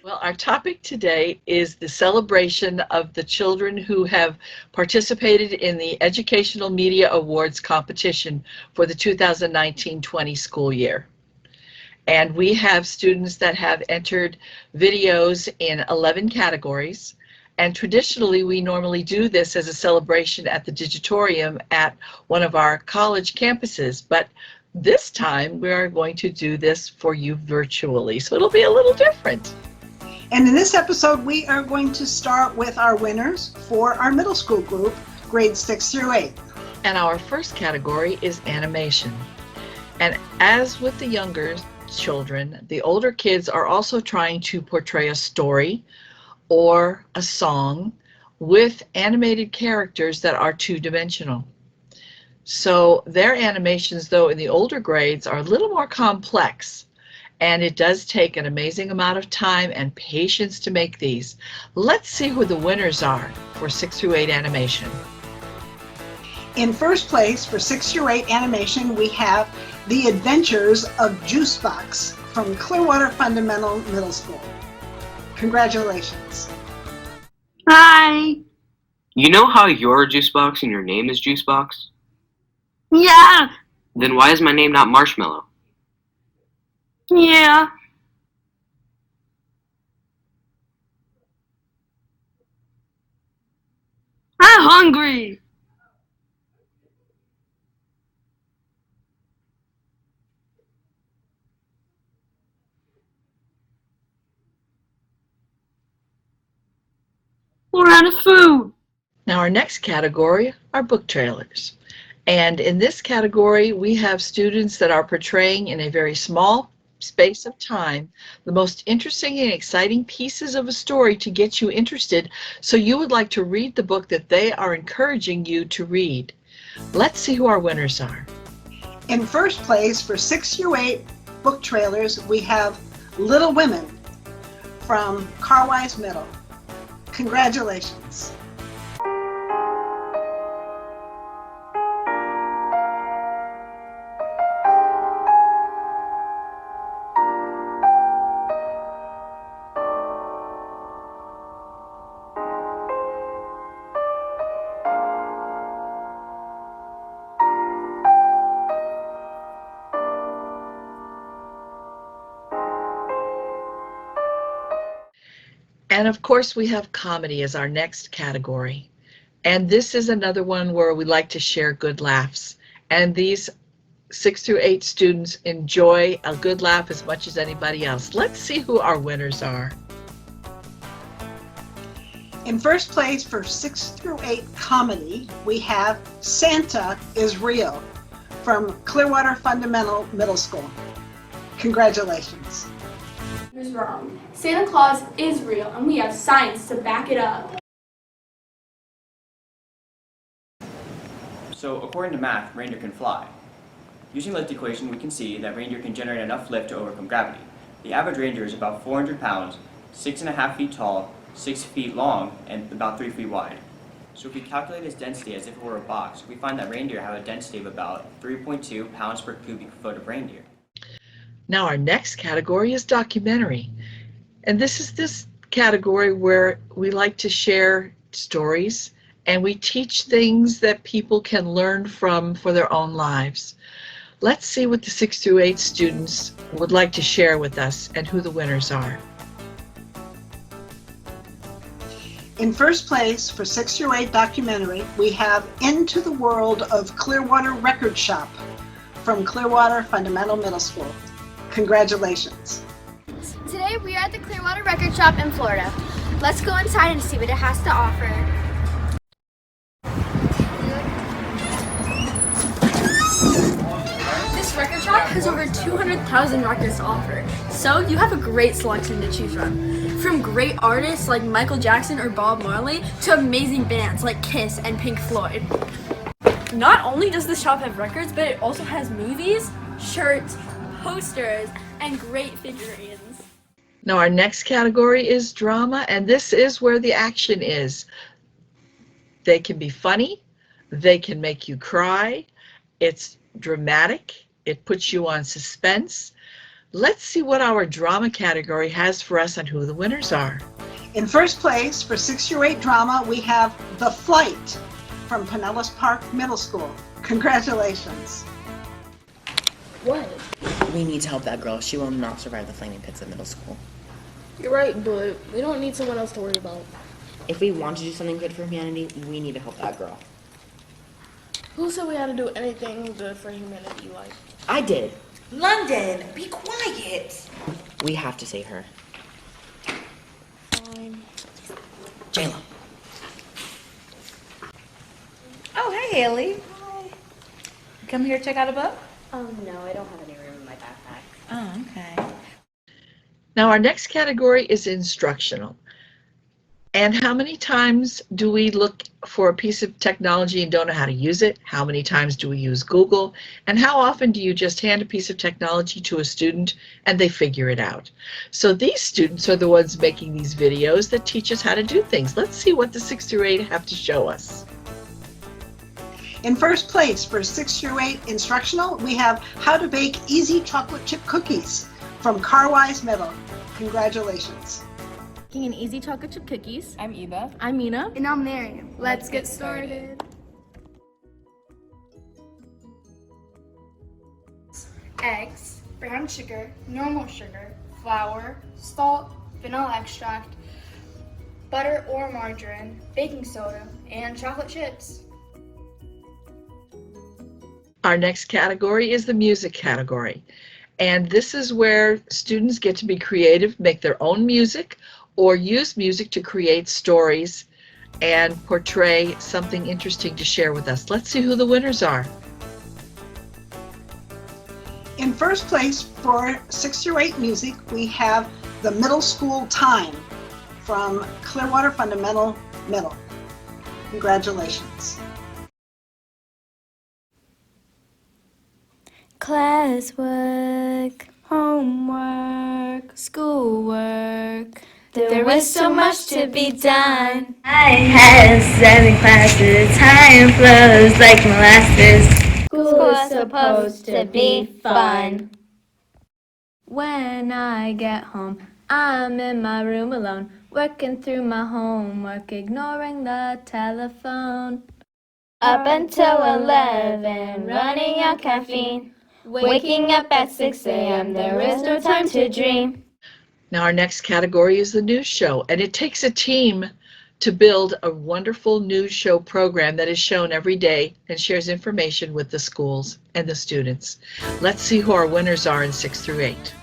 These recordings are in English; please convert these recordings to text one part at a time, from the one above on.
Well, our topic today is the celebration of the children who have participated in the Educational Media Awards competition for the 2019-20 school year. And we have students that have entered videos in 11 categories. And traditionally, we normally do this as a celebration at the Digitorium at one of our college campuses. But this time, we are going to do this for you virtually. So it'll be a little different. And in this episode, we are going to start with our winners for our middle school group, grades 6 through 8. And our first category is animation. And as with the younger children, the older kids are also trying to portray a story or a song with animated characters that are two-dimensional. So their animations, though, in the older grades are a little more complex. And it does take an amazing amount of time and patience to make these. Let's see who the winners are for 6 through 8 animation. In first place for 6 through 8 animation, we have The Adventures of Juicebox from Clearwater Fundamental Middle School. Congratulations. Hi. You know how you're a Juicebox and your name is Juicebox? Yeah. Then why is my name not Marshmallow? Yeah. I'm hungry. We're out of food. Now our next category are book trailers. And in this category, we have students that are portraying in a very small space of time the most interesting and exciting pieces of a story to get you interested, so you would like to read the book that they are encouraging you to read. Let's see who our winners are. In first place for 6 through 8 book trailers, we have Little Women from Carwise Middle. Congratulations. And of course, we have comedy as our next category. And this is another one where we like to share good laughs. And these 6 through 8 students enjoy a good laugh as much as anybody else. Let's see who our winners are. In first place for 6 through 8 comedy, we have Santa is Real from Clearwater Fundamental Middle School. Congratulations. Is wrong. Santa Claus is real, and we have science to back it up. So, according to math, reindeer can fly. Using lift equation, we can see that reindeer can generate enough lift to overcome gravity. The average reindeer is about 400 pounds, 6.5 feet tall, 6 feet long, and about 3 feet wide. So if we calculate its density as if it were a box, we find that reindeer have a density of about 3.2 pounds per cubic foot of reindeer. Now our next category is documentary. And this is this category where we like to share stories and we teach things that people can learn from for their own lives. Let's see what the 6 through 8 students would like to share with us and who the winners are. In first place for 6 through 8 documentary, we have Into the World of Clearwater Record Shop from Clearwater Fundamental Middle School. Congratulations. Today we are at the Clearwater Record Shop in Florida. Let's go inside and see what it has to offer. This record shop has over 200,000 records to offer, so you have a great selection to choose from. From great artists like Michael Jackson or Bob Marley to amazing bands like Kiss and Pink Floyd. Not only does this shop have records, but it also has movies, shirts, posters, and great figurines. Now our next category is drama, and this is where the action is. They can be funny, they can make you cry, it's dramatic, it puts you on suspense, Let's see what our drama category has for us and who the winners are. In first place for 6 through 8 drama, we have The Flight from Pinellas Park Middle School. Congratulations. What? We need to help that girl. She will not survive the flaming pits at middle school. You're right, but we don't need someone else to worry about. If we want to do something good for humanity, we need to help that girl. Who said we had to do anything good for humanity, like? I did. London, be quiet. We have to save her. Fine. Jayla. Oh, hey, Haley. Hi. Come here to check out a book? No, I don't have any room in my backpack. Oh, okay. Now our next category is instructional. And how many times do we look for a piece of technology and don't know how to use it? How many times do we use Google? And how often do you just hand a piece of technology to a student and they figure it out? So these students are the ones making these videos that teach us how to do things. Let's see what the 6 through 8 have to show us. In first place for 6 through 8 instructional, we have How to Bake Easy Chocolate Chip Cookies from Carwise Middle. Congratulations. Making an easy chocolate chip cookies. I'm Eva. I'm Mina. And I'm Miriam. Let's get started. Eggs, brown sugar, normal sugar, flour, salt, vanilla extract, butter or margarine, baking soda, and chocolate chips. Our next category is the music category. And this is where students get to be creative, make their own music, or use music to create stories and portray something interesting to share with us. Let's see who the winners are. In first place for 6 through 8 music, we have The Middle School Time from Clearwater Fundamental Middle. Congratulations. Classwork, homework, schoolwork. There was so much to be done. I had 7 classes, time flows like molasses. School is supposed to be fun. When I get home, I'm in my room alone, working through my homework, ignoring the telephone. Up until 11, running out caffeine. Waking up at 6 a.m., there is no time to dream. Now our next category is the news show, and it takes a team to build a wonderful news show program that is shown every day and shares information with the schools and the students. Let's see who our winners are in 6 through 8.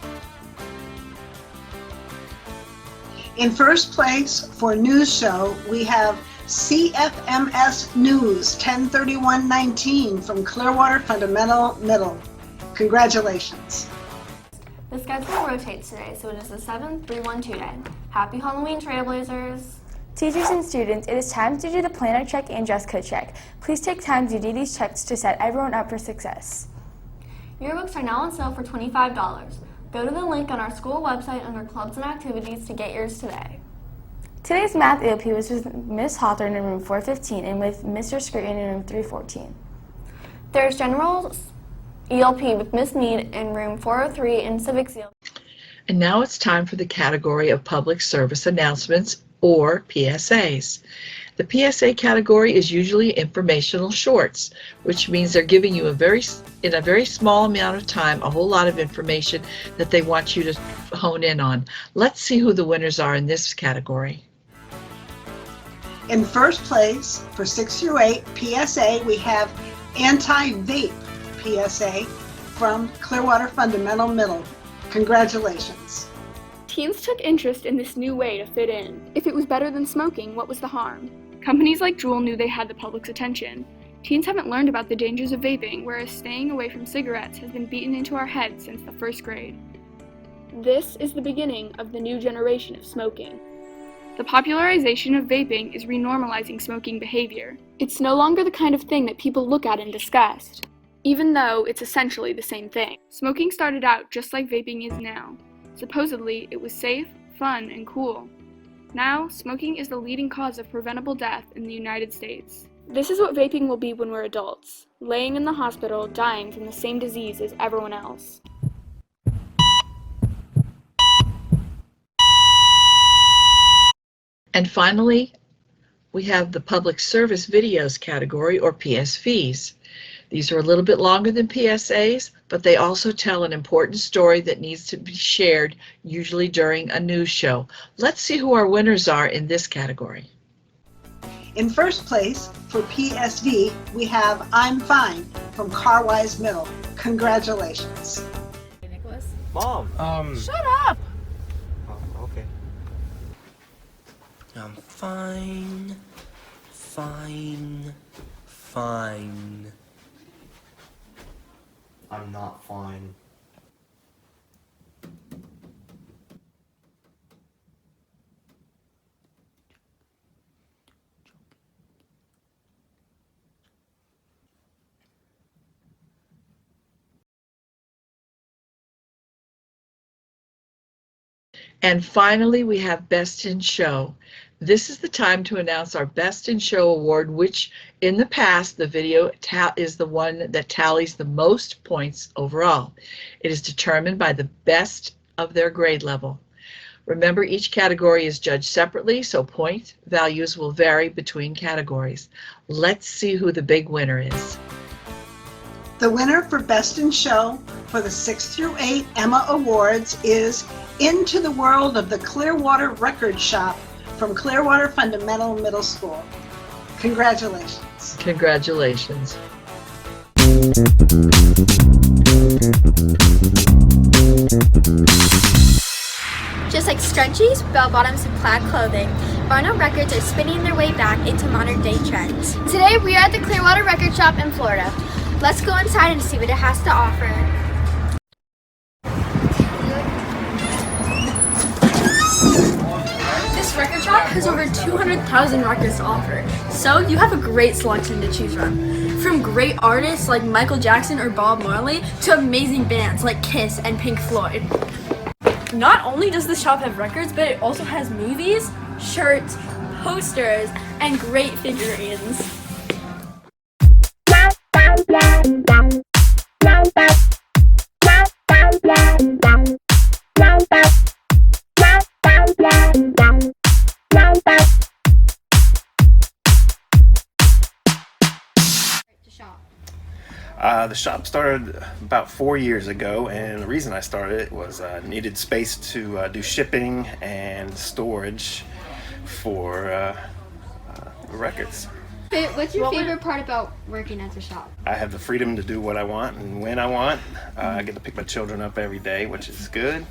In first place for news show, we have CFMS News 103119 from Clearwater Fundamental Middle. Congratulations. The schedule rotates today, so it is the 7-3-1-2 day. Happy Halloween, Trailblazers! Teachers and students, it is time to do the planner check and dress code check. Please take time to do these checks to set everyone up for success. Yearbooks are now on sale for $25. Go to the link on our school website under clubs and activities to get yours today. Today's math EOP was with Miss Hawthorne in room 415 and with Mr. Scruton in room 314. There's general ELP with Miss Mead in room 403 and civics ELP. And now it's time for the category of public service announcements, or PSAs. The PSA category is usually informational shorts, which means they're giving you in a very small amount of time a whole lot of information that they want you to hone in on. Let's see who the winners are in this category. In first place for 6 through 8 PSA, we have Anti-Vape PSA from Clearwater Fundamental Middle. Congratulations. Teens took interest in this new way to fit in. If it was better than smoking, what was the harm? Companies like Juul knew they had the public's attention. Teens haven't learned about the dangers of vaping, whereas staying away from cigarettes has been beaten into our heads since the first grade. This is the beginning of the new generation of smoking. The popularization of vaping is renormalizing smoking behavior. It's no longer the kind of thing that people look at in disgust, even though it's essentially the same thing. Smoking started out just like vaping is now. Supposedly, it was safe, fun, and cool. Now, smoking is the leading cause of preventable death in the United States. This is what vaping will be when we're adults, laying in the hospital, dying from the same disease as everyone else. And finally, we have the Public Service Videos category, or PSVs. These are a little bit longer than PSAs, but they also tell an important story that needs to be shared, usually during a news show. Let's see who our winners are in this category. In first place, for PSV, we have I'm Fine from Carwise Middle. Congratulations. Nicholas? Mom! Shut up! Oh, okay. I'm fine, fine, fine. I'm not fine. And finally, we have Best in Show. This is the time to announce our Best in Show award, which in the past, the video is the one that tallies the most points overall. It is determined by the best of their grade level. Remember, each category is judged separately, so point values will vary between categories. Let's see who the big winner is. The winner for Best in Show for the 6th through 8 Emma Awards is Into the World of the Clearwater Record Shop from Clearwater Fundamental Middle School. Congratulations. Congratulations. Just like scrunchies, bell-bottoms, and plaid clothing, vinyl records are spinning their way back into modern-day trends. Today we are at the Clearwater Record Shop in Florida. Let's go inside and see what it has to offer. This record shop has over 200,000 records to offer, so you have a great selection to choose from. From great artists like Michael Jackson or Bob Marley to amazing bands like Kiss and Pink Floyd. Not only does the shop have records, but it also has movies, shirts, posters, and great figurines. The shop started about 4 years ago, and the reason I started it was I needed space to do shipping and storage for records. What's your favorite part about working at the shop? I have the freedom to do what I want and when I want. I get to pick my children up every day, which is good.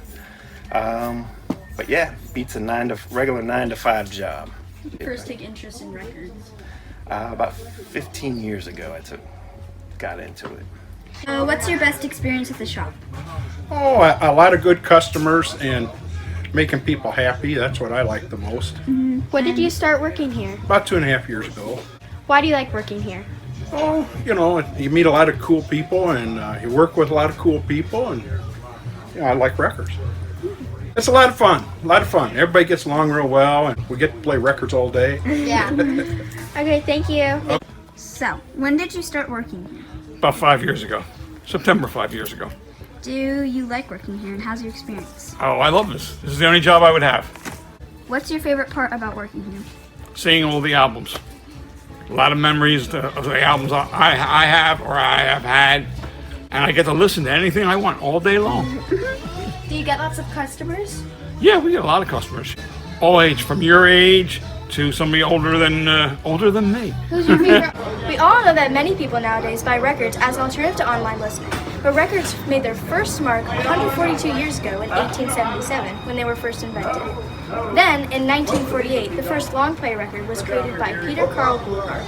But yeah, beats a regular 9 to 5 job. When did you first take interest in records? About 15 years ago, got into it. What's your best experience at the shop? Oh, a lot of good customers and making people happy. That's what I like the most. When did you start working here? About 2.5 years ago. Why do you like working here? Oh, you know, you meet a lot of cool people and you work with a lot of cool people, and I like records. It's a lot of fun, Everybody gets along real well, and we get to play records all day. Yeah. Okay, thank you. So, when did you start working here? About 5 years ago. September 5 years ago. Do you like working here, and how's your experience? Oh, I love this. This is the only job I would have. What's your favorite part about working here? Seeing all the albums. A lot of memories of the albums I have or I have had, and I get to listen to anything I want all day long. Do you get lots of customers? Yeah, we get a lot of customers. All age, from your age to somebody older than me. Who's your favorite? We all know that many people nowadays buy records as an alternative to online listening. But records made their first mark 142 years ago in 1877 when they were first invented. Then, in 1948, the first long-play record was created by Peter Carl Goulhart.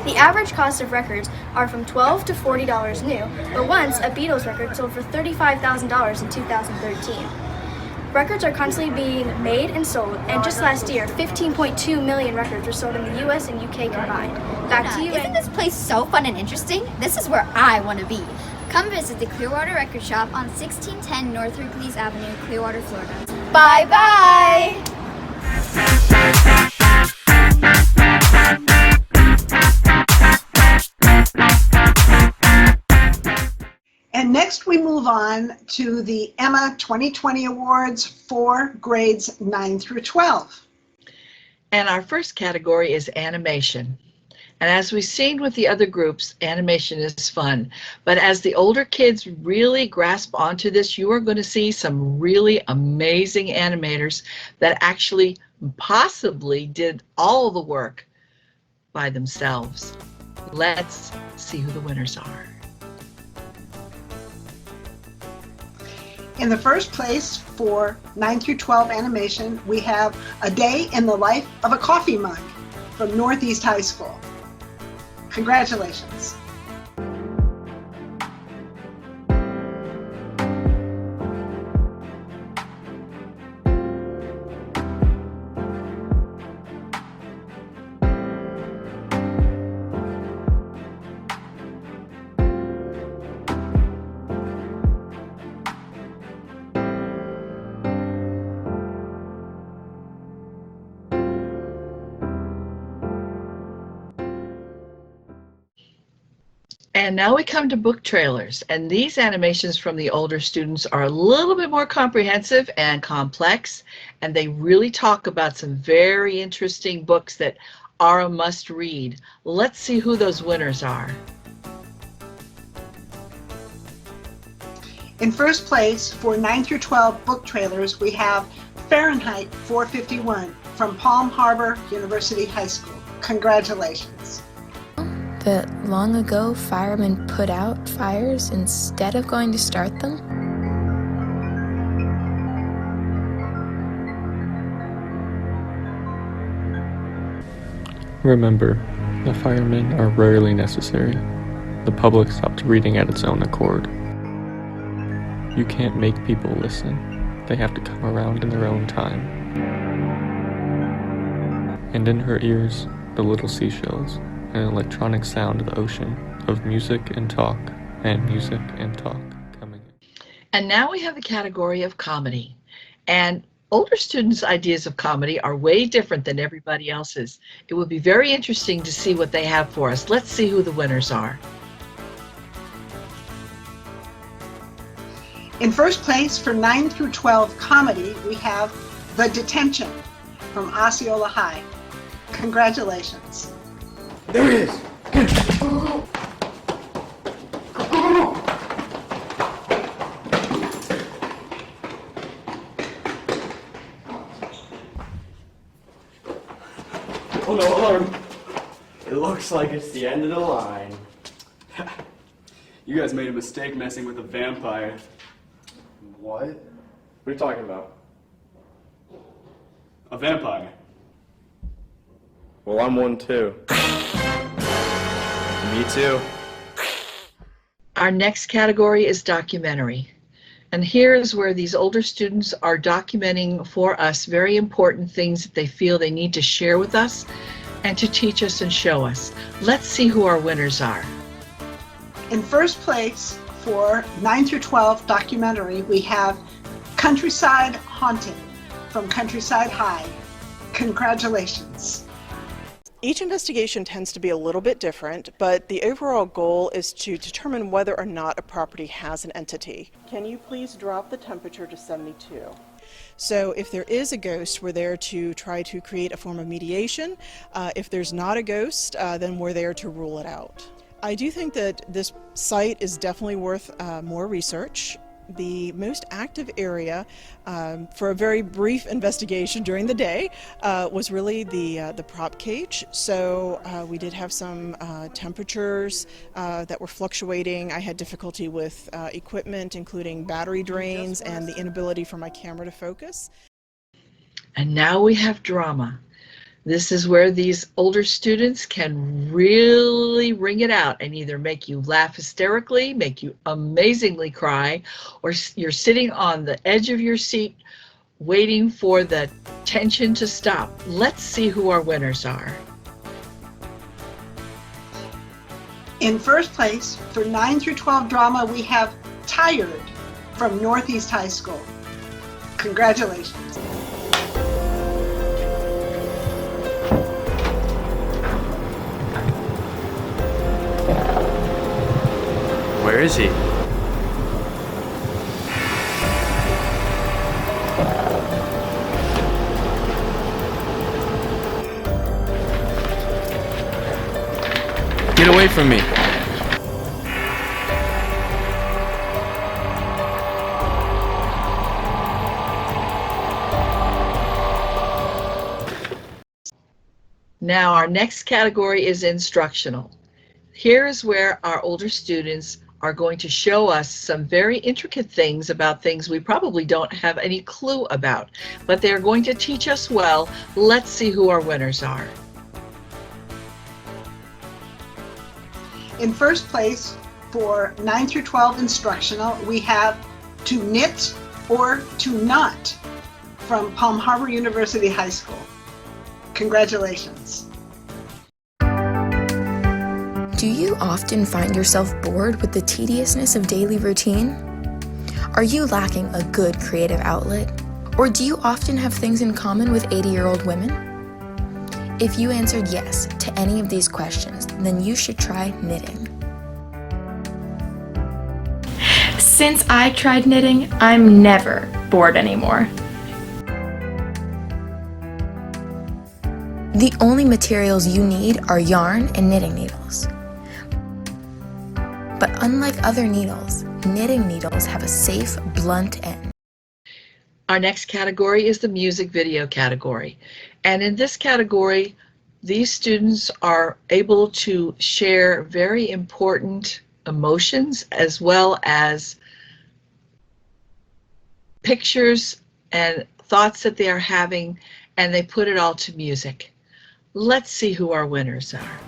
The average cost of records are from $12 to $40 new, but once a Beatles record sold for $35,000 in 2013. Records are constantly being made and sold, and just last year, 15.2 million records were sold in the US and UK combined. Back to you. Isn't this place so fun and interesting? This is where I want to be. Come visit the Clearwater Record Shop on 1610 North Hercules Avenue, Clearwater, Florida. Bye-bye! And next we move on to the Emma 2020 Awards for grades 9 through 12. And our first category is animation. And as we've seen with the other groups, animation is fun. But as the older kids really grasp onto this, you are going to see some really amazing animators that actually possibly did all the work by themselves. Let's see who the winners are. In the first place for 9 through 12 animation, we have A Day in the Life of a Coffee Mug from Northeast High School. Congratulations. And now we come to book trailers, and these animations from the older students are a little bit more comprehensive and complex, and they really talk about some very interesting books that are a must read. Let's see who those winners are. In first place for 9 through 12 book trailers, we have Fahrenheit 451 from Palm Harbor University High School. Congratulations. That long ago firemen put out fires instead of going to start them? Remember, the firemen are rarely necessary. The public stopped reading at its own accord. You can't make people listen. They have to come around in their own time. And in her ears, the little seashells, an electronic sound of the ocean, of music and talk, and music and talk coming in. And now we have the category of comedy. And older students' ideas of comedy are way different than everybody else's. It would be very interesting to see what they have for us. Let's see who the winners are. In first place for 9 through 12 comedy, we have The Detention from Osceola High. Congratulations. There it is. Oh no, alarm. It looks like it's the end of the line. You guys made a mistake messing with a vampire. What? What are you talking about? A vampire. Well, I'm one too. Me too. Our next category is documentary. And here is where these older students are documenting for us very important things that they feel they need to share with us and to teach us and show us. Let's see who our winners are. In first place for 9 through 12 documentary, we have Countryside Haunting from Countryside High. Congratulations. Each investigation tends to be a little bit different, but the overall goal is to determine whether or not a property has an entity. Can you please drop the temperature to 72? So if there is a ghost, we're there to try to create a form of mediation. If there's not a ghost, then we're there to rule it out. I do think that this site is definitely worth more research. The most active area for a very brief investigation during the day was really the prop cage. So we did have some temperatures that were fluctuating. I had difficulty with equipment, including battery drains and the inability for my camera to focus. And now we have drama. This is where these older students can really ring it out and either make you laugh hysterically, make you amazingly cry, or you're sitting on the edge of your seat waiting for the tension to stop. Let's see who our winners are. In first place for 9 through 12 drama, we have Tired from Northeast High School. Congratulations. Where is he? Get away from me. Now our next category is instructional. Here is where our older students are going to show us some very intricate things about things we probably don't have any clue about, but they're going to teach us well. Let's see who our winners are. In first place for 9 through 12 instructional, we have To Knit or To Knot from Palm Harbor University High School. Congratulations. Do you often find yourself bored with the tediousness of daily routine? Are you lacking a good creative outlet? Or do you often have things in common with 80-year-old women? If you answered yes to any of these questions, then you should try knitting. Since I tried knitting, I'm never bored anymore. The only materials you need are yarn and knitting needles. But unlike other needles, knitting needles have a safe, blunt end. Our next category is the music video category. And in this category, these students are able to share very important emotions as well as pictures and thoughts that they are having, and they put it all to music. Let's see who our winners are.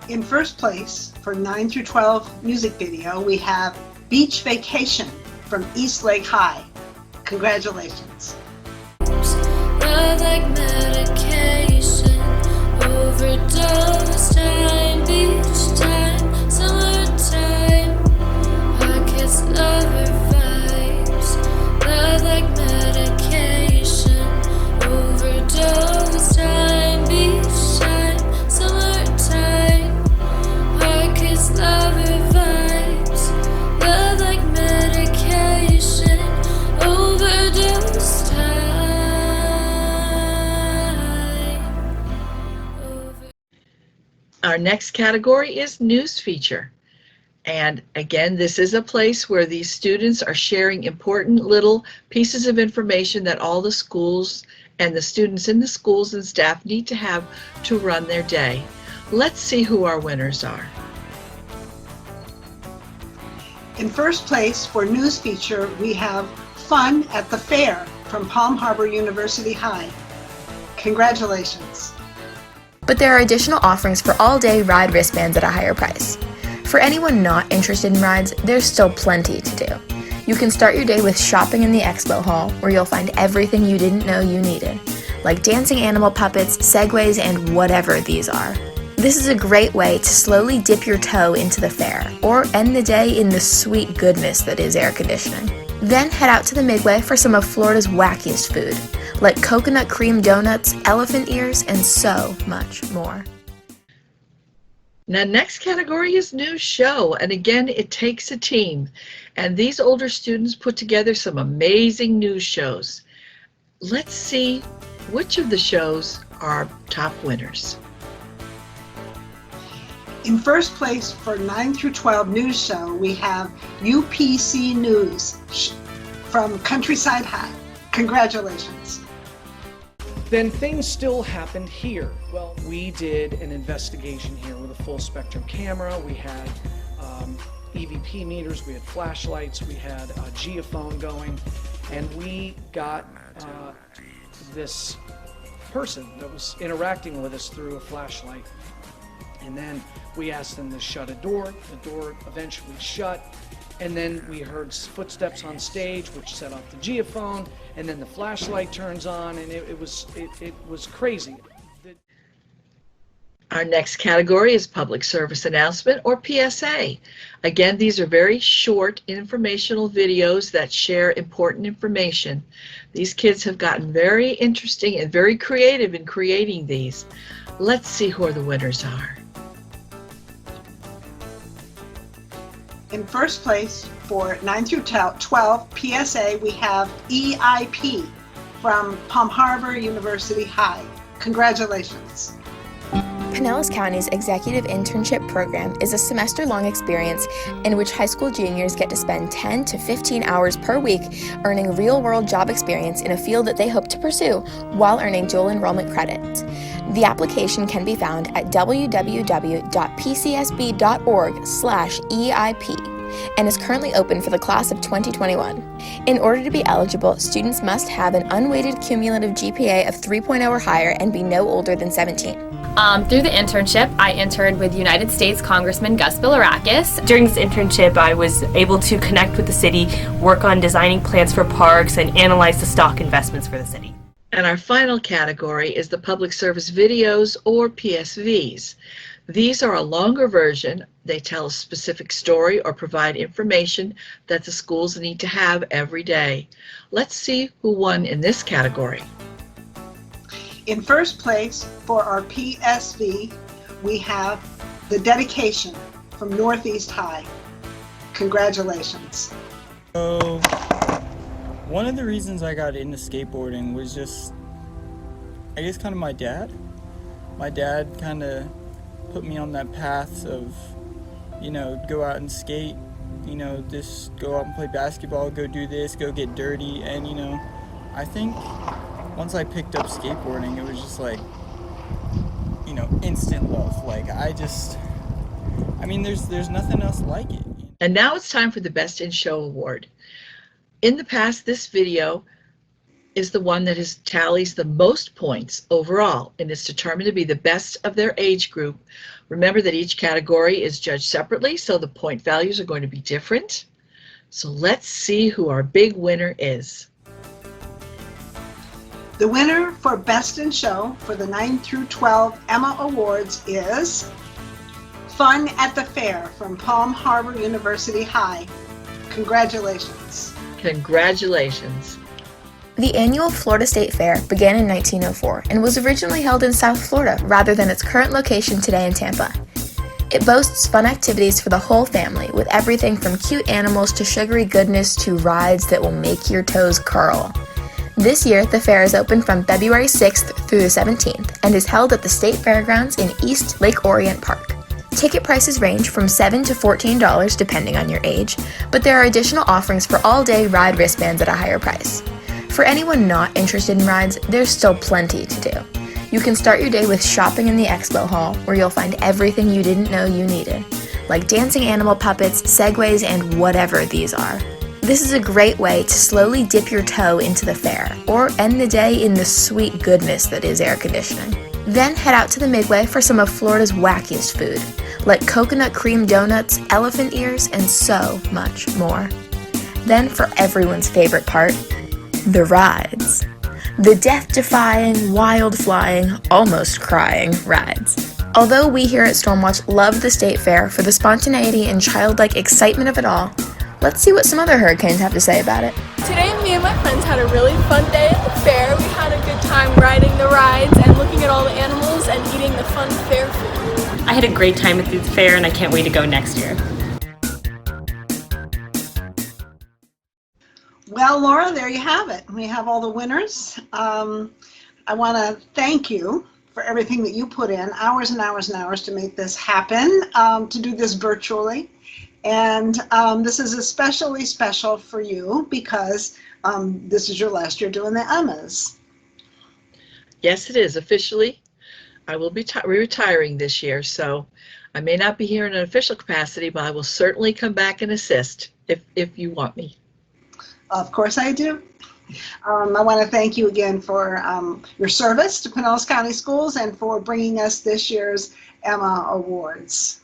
In first place for 9 through 12 music video, we have Beach Vacation from East Lake High. Congratulations. Love like medication, overdose time, beach time, summertime, hot kiss lover vibes. Love like medication, overdose time, beach time, summertime, hot kiss lover vibes. Love like medication, overdose time. Our next category is news feature. And again, this is a place where these students are sharing important little pieces of information that all the schools and the students in the schools and staff need to have to run their day. Let's see who our winners are. In first place for news feature, we have Fun at the Fair from Palm Harbor University High. Congratulations. But there are additional offerings for all-day ride wristbands at a higher price. For anyone not interested in rides, there's still plenty to do. You can start your day with shopping in the expo hall, where you'll find everything you didn't know you needed, like dancing animal puppets, segways, and whatever these are. This is a great way to slowly dip your toe into the fair, or end the day in the sweet goodness that is air conditioning. Then head out to the Midway for some of Florida's wackiest food, like coconut cream donuts, elephant ears, and so much more. Now, next category is news show, and again, it takes a team. And these older students put together some amazing news shows. Let's see which of the shows are top winners. In first place for 9 through 12 news show, we have UPC News from Countryside High. Congratulations. Then things still happened here. Well, we did an investigation here with a full spectrum camera. We had EVP meters, we had flashlights, we had a geophone going, and we got this person that was interacting with us through a flashlight. And then we asked them to shut a door. The door eventually shut. And then we heard footsteps on stage, which set off the geophone. And then the flashlight turns on, and it was crazy. Our next category is public service announcement, or PSA. Again, these are very short informational videos that share important information. These kids have gotten very interesting and very creative in creating these. Let's see who the winners are. In first place for 9 through 12 PSA, we have EIP from Palm Harbor University High. Congratulations. Pinellas County's Executive Internship Program is a semester-long experience in which high school juniors get to spend 10 to 15 hours per week earning real-world job experience in a field that they hope to pursue while earning dual enrollment credits. The application can be found at www.pcsb.org/EIP and is currently open for the class of 2021. In order to be eligible, students must have an unweighted cumulative GPA of 3.0 or higher and be no older than 17. Through the internship, I interned with United States Congressman Gus Bilirakis. During this internship, I was able to connect with the city, work on designing plans for parks, and analyze the stock investments for the city. And our final category is the public service videos, or PSVs. These are a longer version. They tell a specific story or provide information that the schools need to have every day. Let's see who won in this category. In first place for our PSV, we have The Dedication from Northeast High. Congratulations. So, one of the reasons I got into skateboarding was just, I guess, kind of my dad. My dad kind of put me on that path of, you know, go out and skate, you know, just go out and play basketball, go do this, go get dirty, and, you know, I think once I picked up skateboarding, it was just like, you know, instant love. Like, there's nothing else like it. And now it's time for the Best in Show award. In the past, this video is the one that tallies the most points overall and is determined to be the best of their age group. Remember that each category is judged separately, so the point values are going to be different. So let's see who our big winner is. The winner for Best in Show for the 9 through 12 Emma Awards is Fun at the Fair from Palm Harbor University High. Congratulations. Congratulations. The annual Florida State Fair began in 1904 and was originally held in South Florida rather than its current location today in Tampa. It boasts fun activities for the whole family with everything from cute animals to sugary goodness to rides that will make your toes curl. This year, the fair is open from February 6th through the 17th and is held at the State Fairgrounds in East Lake Orient Park. Ticket prices range from $7 to $14 depending on your age, but there are additional offerings for all-day ride wristbands at a higher price. For anyone not interested in rides, there's still plenty to do. You can start your day with shopping in the expo hall, where you'll find everything you didn't know you needed, like dancing animal puppets, segways, and whatever these are. This is a great way to slowly dip your toe into the fair, or end the day in the sweet goodness that is air conditioning. Then head out to the Midway for some of Florida's wackiest food, like coconut cream donuts, elephant ears, and so much more. Then for everyone's favorite part, the rides. The death-defying, wild-flying, almost crying rides. Although we here at Stormwatch love the State Fair for the spontaneity and childlike excitement of it all, let's see what some other hurricanes have to say about it. Today, me and my friends had a really fun day at the fair. We had a good time riding the rides and looking at all the animals and eating the fun fair food. I had a great time at the fair and I can't wait to go next year. Well, Laura, there you have it. We have all the winners. I want to thank you for everything that you put in, hours and hours and hours to make this happen, to do this virtually. And this is especially special for you because this is your last year doing the Emmas. Yes, it is. Officially, I will be retiring this year, so I may not be here in an official capacity, but I will certainly come back and assist if you want me. Of course I do. I want to thank you again for your service to Pinellas County Schools and for bringing us this year's Emma Awards.